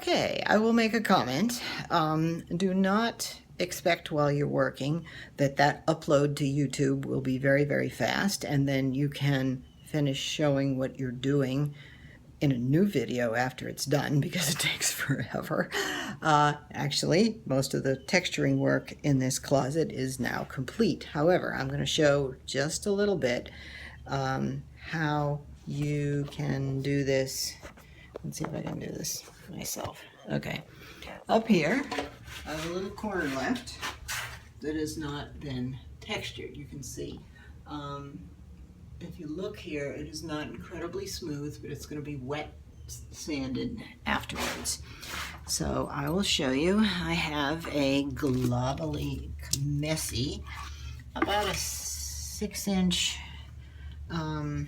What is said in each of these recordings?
Okay, I will make a comment. Do not expect while you're working that upload to YouTube will be very, very fast, and then you can finish showing what you're doing in a new video after it's done, because it takes forever. Actually, most of the texturing work in this closet is now complete. However, I'm going to show just a little bit how you can do this. Let's see if I can do this myself. Okay, up here I have a little corner left that has not been textured. You can see if you look here, it is not incredibly smooth, but it's going to be wet sanded afterwards. So I will show you. I have a globbly, messy, about a 6-inch I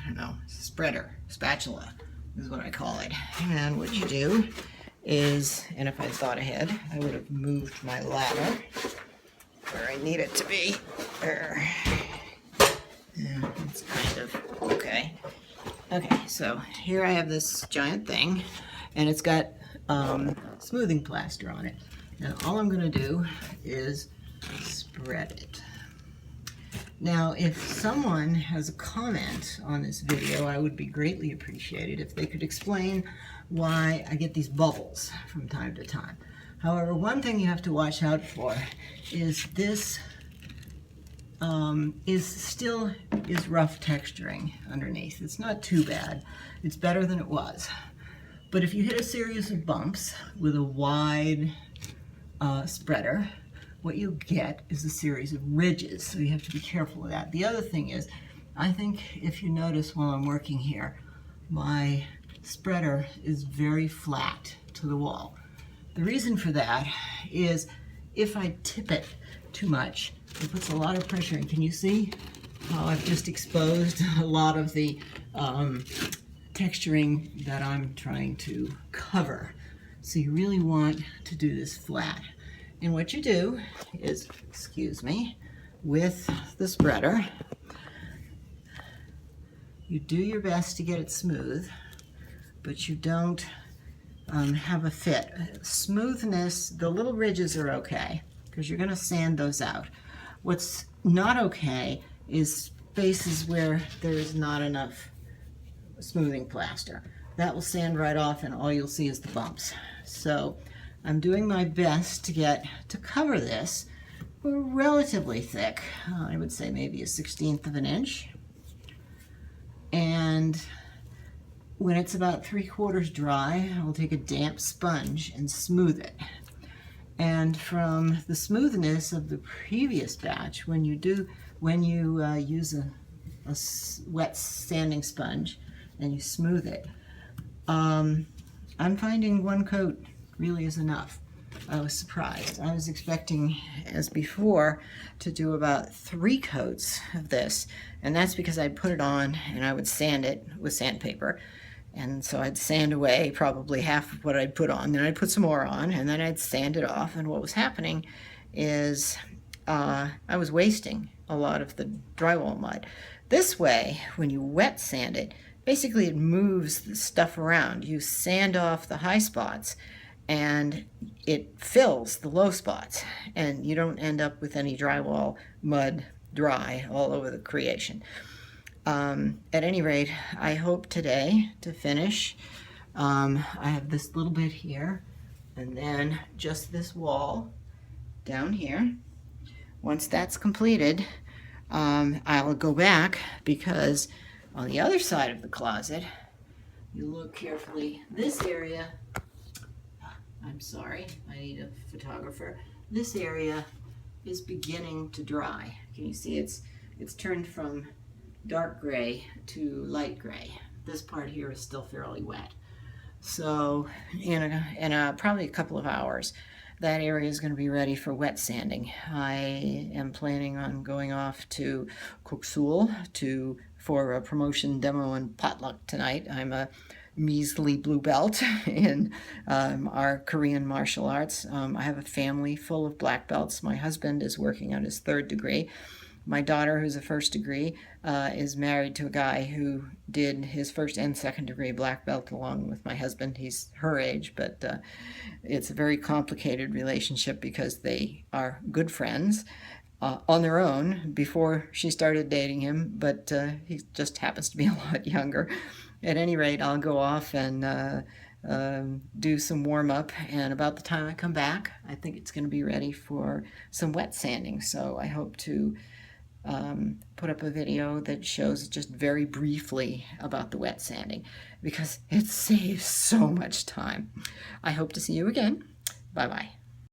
don't know, spatula is what I call it. And what you do is, and if I'd thought ahead, I would have moved my ladder where I need it to be. There. Yeah, it's kind of okay. Okay, so here I have this giant thing, and it's got smoothing plaster on it. Now all I'm going to do is spread it. Now, if someone has a comment on this video, I would be greatly appreciated if they could explain why I get these bubbles from time to time. However, one thing you have to watch out for is this is rough texturing underneath. It's not too bad. It's better than it was. But if you hit a series of bumps with a wide spreader, what you get is a series of ridges, so you have to be careful of that. The other thing is, I think if you notice while I'm working here, my spreader is very flat to the wall. The reason for that is if I tip it too much, it puts a lot of pressure in. Can you see how I've just exposed a lot of the texturing that I'm trying to cover? So you really want to do this flat. And what you do is, excuse me, with the spreader, you do your best to get it smooth, but you don't have a fit. Smoothness, the little ridges are okay, because you're going to sand those out. What's not okay is spaces where there is not enough smoothing plaster. That will sand right off, and all you'll see is the bumps. So I'm doing my best to cover this. We're relatively thick. I would say maybe a 1/16 of an inch. And when it's about 3/4 dry, I'll take a damp sponge and smooth it. And from the smoothness of the previous batch, when you use a wet sanding sponge and you smooth it, I'm finding one coat really is enough. I was surprised. I was expecting, as before, to do about 3 coats of this, and that's because I'd put it on and I would sand it with sandpaper. And so I'd sand away probably half of what I'd put on, then I'd put some more on, and then I'd sand it off. And what was happening is I was wasting a lot of the drywall mud. This way, when you wet sand it, basically it moves the stuff around. You sand off the high spots, and it fills the low spots, and you don't end up with any drywall mud dry all over the creation. At any rate, I hope today to finish. I have this little bit here, and then just this wall down here. Once that's completed, I'll go back, because on the other side of the closet, you look carefully, this area, I'm sorry, I need a photographer. This area is beginning to dry. Can you see it's turned from dark gray to light gray. This part here is still fairly wet. So in probably a couple of hours, that area is going to be ready for wet sanding. I am planning on going off to Koksul for a promotion demo and potluck tonight. I'm a measly blue belt in our Korean martial arts. I have a family full of black belts. My husband is working on his 3rd degree. My daughter, who's a first degree, is married to a guy who did his first and second degree black belt along with my husband. He's her age, but it's a very complicated relationship because they are good friends on their own before she started dating him, but he just happens to be a lot younger. At any rate, I'll go off and do some warm-up, and about the time I come back, I think it's going to be ready for some wet sanding. So I hope to put up a video that shows just very briefly about the wet sanding, because it saves so much time. I hope to see you again. Bye-bye.